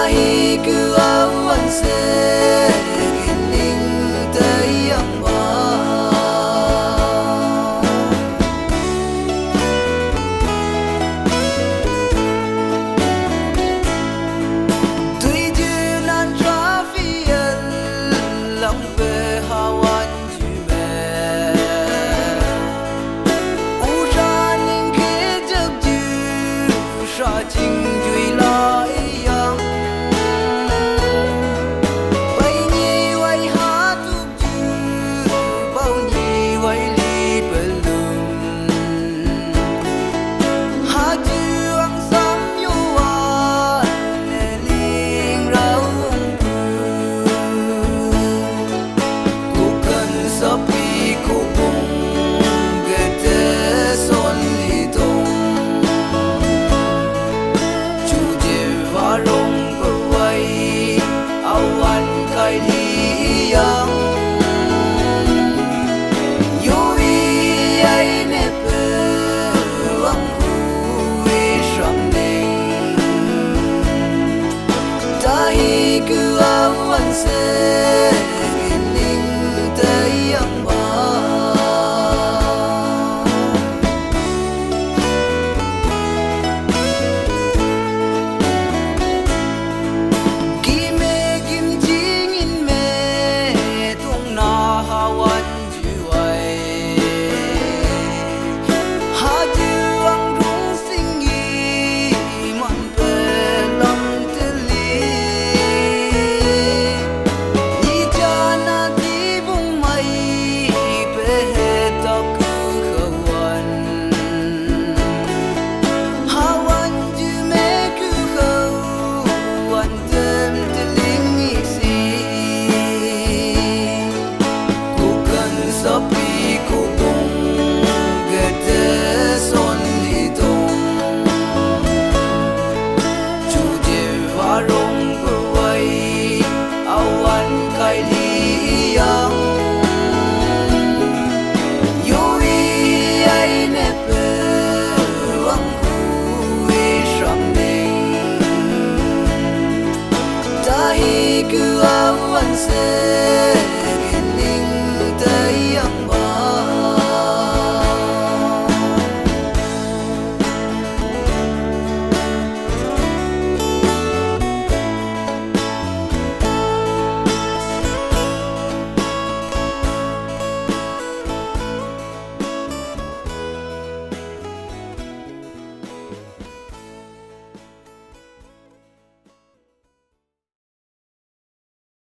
Tahi ku awan segining tayang ba Tujuan trafian lang berhawan jume Uraning kejap ju Shajing jui lai yang Bai nhi wai hatuk ju Bau nhi wai li belum Haju ang sam yuan Neling raung ku Kukan sapi kubung Gede son lidong Varong berwai awan kai liang Yui ai ne pewang hui sham ning Tahi ku awan segining tayang ba Sapi kubung gede son lidong Juje varong berwai awan kai liang Yui ai ne pewang hui sham ning Tahi ku awan se